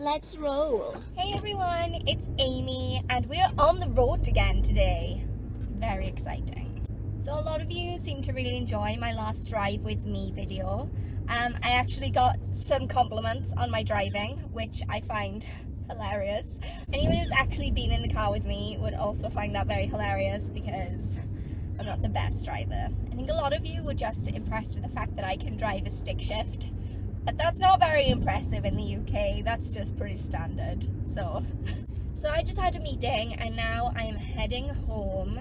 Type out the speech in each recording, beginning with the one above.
let's roll. Hey everyone, it's Amy and we're on the road again today. Very exciting. So a lot of you seem to really enjoy my last drive with me video. I actually got some compliments on my driving, which I find hilarious. Anyone who's actually been in the car with me would also find that very hilarious because I'm not the best driver. I think a lot of you were just impressed with the fact that I can drive a stick shift. But that's not very impressive in the UK, that's just pretty standard. So I just had a meeting and now I am heading home.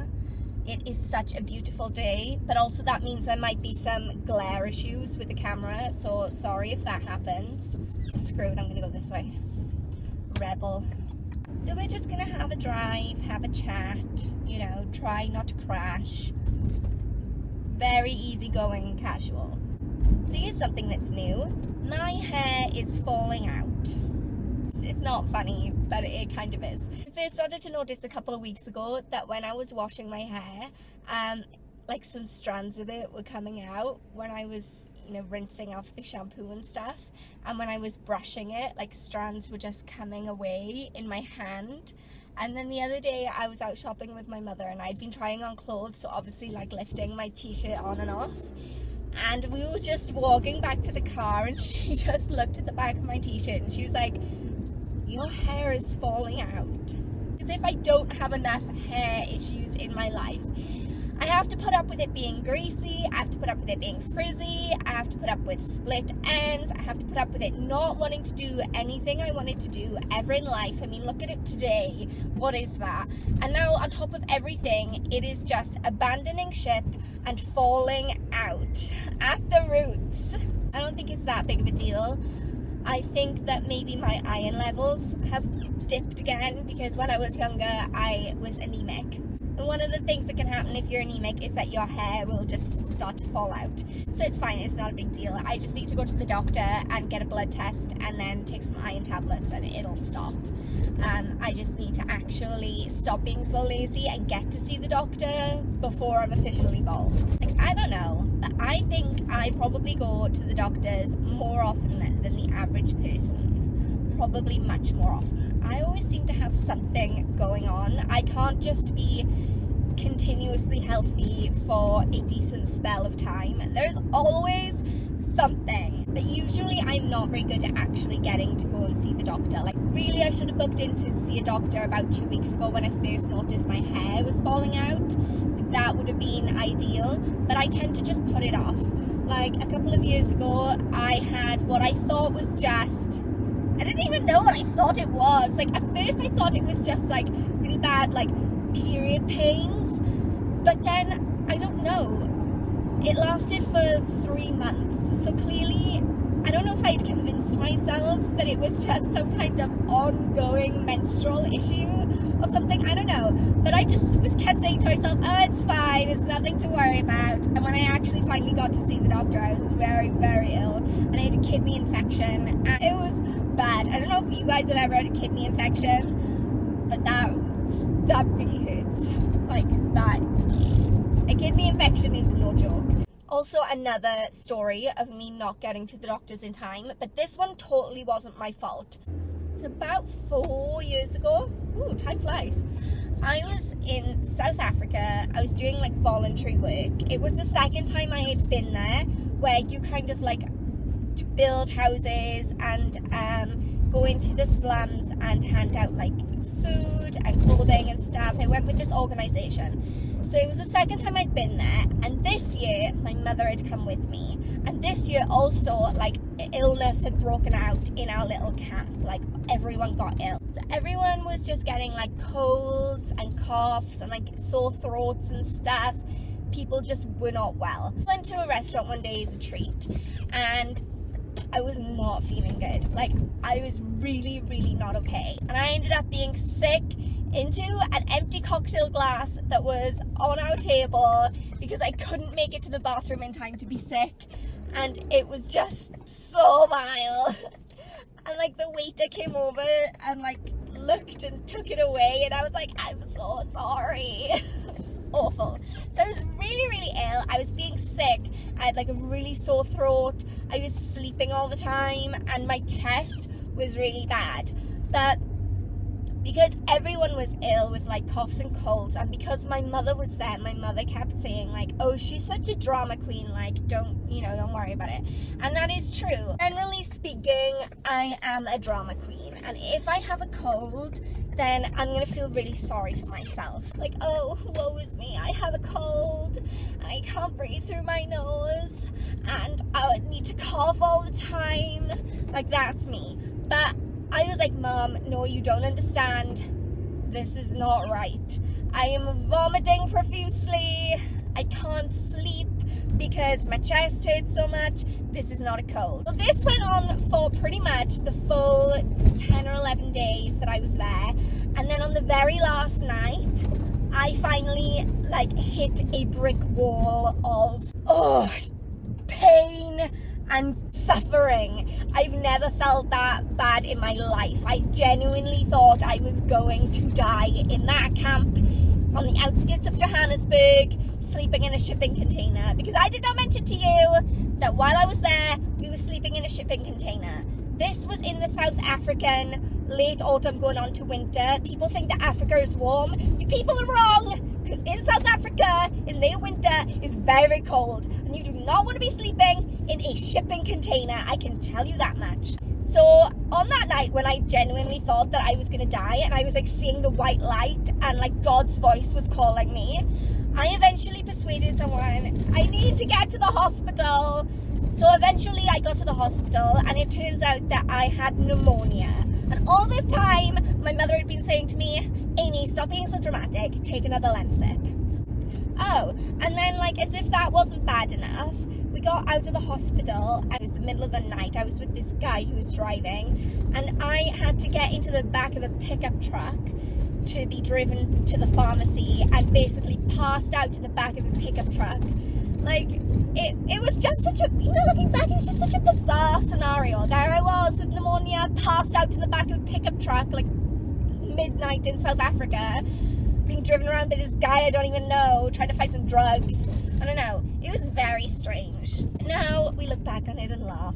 It is such a beautiful day, but also that means there might be some glare issues with the camera, so sorry if that happens. Screw it, I'm gonna go this way. Rebel. So we're just gonna have a drive, have a chat, you know, try not to crash. Very easygoing, casual. So here's something that's new. My hair is falling out. It's not funny, but it kind of is. I first started to notice a couple of weeks ago that when I was washing my hair, like some strands of it were coming out when I was, you know, rinsing off the shampoo and stuff. And when I was brushing it, like strands were just coming away in my hand. And then the other day I was out shopping with my mother and I'd been trying on clothes, so obviously like lifting my t-shirt on and off. And we were just walking back to the car and she just looked at the back of my t-shirt and she was like, your hair is falling out. As if I don't have enough hair issues in my life. I have to put up with it being greasy, I have to put up with it being frizzy, I have to put up with split ends, I have to put up with it not wanting to do anything I wanted to do ever in life. I mean, look at it today. What is that? And now on top of everything, it is just abandoning ship and falling out at the roots. I don't think it's that big of a deal. I think that maybe my iron levels have dipped again because when I was younger, I was anemic. And one of the things that can happen if you're anemic is that your hair will just start to fall out. So it's fine, it's not a big deal. I just need to go to the doctor and get a blood test and then take some iron tablets and it'll stop. I just need to actually stop being so lazy and get to see the doctor before I'm officially bald. Like, I don't know, but I think I probably go to the doctors more often than the average person. Probably much more often. I always seem to have something going on. I can't just be continuously healthy for a decent spell of time. There's always something. But usually I'm not very good at actually getting to go and see the doctor. Like, really, I should have booked in to see a doctor about 2 weeks ago when I first noticed my hair was falling out. Like, that would have been ideal, but I tend to just put it off. Like, a couple of years ago, I had what I thought was just... I didn't even know what I thought it was. Like, at first I thought it was just, like, really bad, like, period pains. But then, I don't know. It lasted for 3 months. So clearly, I don't know if I'd convinced myself that it was just some kind of ongoing menstrual issue or something. I don't know. But I just kept saying to myself, oh, it's fine. It's nothing to worry about. And when I actually finally got to see the doctor, I was very, very ill. And I had a kidney infection. And it was bad. I don't know if you guys have ever had a kidney infection, but that really hurts. Like, that. A kidney infection is no joke. Also, another story of me not getting to the doctors in time, but this one totally wasn't my fault. It's about 4 years ago. Ooh, time flies. I was in South Africa. I was doing like voluntary work. It was the second time I had been there where you kind of like build houses and go into the slums and hand out like food and clothing and stuff. I went with this organisation. So it was the second time I'd been there, and this year my mother had come with me, and this year also like illness had broken out in our little camp. Like, everyone got ill, so everyone was just getting like colds and coughs and like sore throats and stuff. People just were not well. I went to a restaurant one day as a treat and I was not feeling good. Like, I was really, really not okay. And I ended up being sick into an empty cocktail glass that was on our table because I couldn't make it to the bathroom in time to be sick. And it was just so vile. And like the waiter came over and like looked and took it away and I was like, I'm so sorry. awful. So I was really, really ill. I was being sick. I had like a really sore throat. I was sleeping all the time, and my chest was really bad. But because everyone was ill with like coughs and colds, and because my mother was there, my mother kept saying like, oh, she's such a drama queen, like don't worry about it. And that is true. Generally speaking, I am a drama queen, and if I have a cold, then I'm gonna feel really sorry for myself. Like, oh, woe is me, I have a cold and I can't breathe through my nose and I would need to cough all the time. Like, that's me. But I was like, Mom, no, you don't understand. This is not right. I am vomiting profusely. I can't sleep because my chest hurts so much. This is not a cold. Well, this went on for pretty much the full 10 or 11 days that I was there. And then on the very last night, I finally like hit a brick wall of pain and suffering. I've never felt that bad in my life. I genuinely thought I was going to die in that camp on the outskirts of Johannesburg, sleeping in a shipping container. Because I did not mention to you that while I was there, we were sleeping in a shipping container. This was in the South African late autumn going on to winter. People think that Africa is warm. You people are wrong, because in South Africa, in their winter, is very, very cold. And you do not want to be sleeping in a shipping container. I can tell you that much. So on that night when I genuinely thought that I was going to die, and I was like seeing the white light and like God's voice was calling me, I eventually persuaded someone, I need to get to the hospital. So eventually I got to the hospital, and it turns out that I had pneumonia. And all this time, my mother had been saying to me, Amy, stop being so dramatic, take another Lemsip. Oh, and then like as if that wasn't bad enough, we got out of the hospital, and it was the middle of the night. I was with this guy who was driving, and I had to get into the back of a pickup truck to be driven to the pharmacy, and basically passed out to the back of a pickup truck. Like, it was just such a, looking back, it was just such a bizarre scenario. There I was with pneumonia, passed out to the back of a pickup truck, like midnight in South Africa, being driven around by this guy I don't even know, trying to find some drugs. I don't know. It was very strange. Now we look back on it and laugh.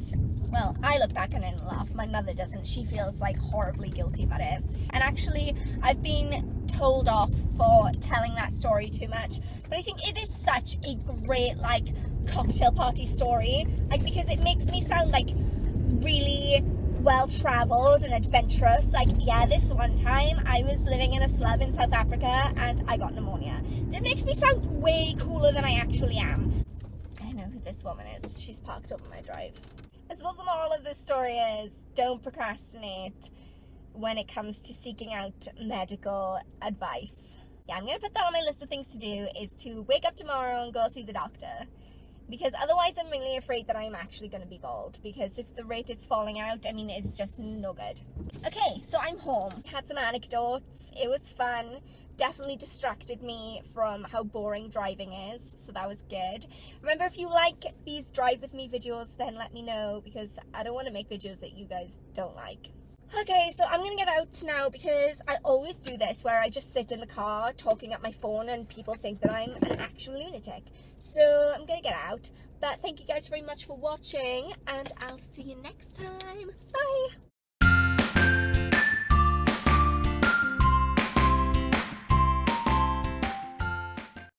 Well, I look back on it and laugh. My mother doesn't. She feels like horribly guilty about it. And actually, I've been told off for telling that story too much. But I think it is such a great, like, cocktail party story. Like, because it makes me sound like really well-traveled and adventurous. Like, yeah, this one time I was living in a slum in South Africa and I got pneumonia. It makes me sound way cooler than I actually am. I know who this woman is. She's parked up on my drive. I suppose the moral of this story is don't procrastinate when it comes to seeking out medical advice. Yeah, I'm going to put that on my list of things to do, is to wake up tomorrow and go see the doctor. Because otherwise I'm really afraid that I'm actually going to be bald. Because if the rate is falling out, I mean, it's just no good. Okay, so I'm home. Had some anecdotes. It was fun. Definitely distracted me from how boring driving is. So that was good. Remember, if you like these drive with me videos, then let me know. Because I don't want to make videos that you guys don't like. Okay, so I'm gonna get out now because I always do this where I just sit in the car talking at my phone and people think that I'm an actual lunatic. So I'm gonna get out. But thank you guys very much for watching, and I'll see you next time. Bye!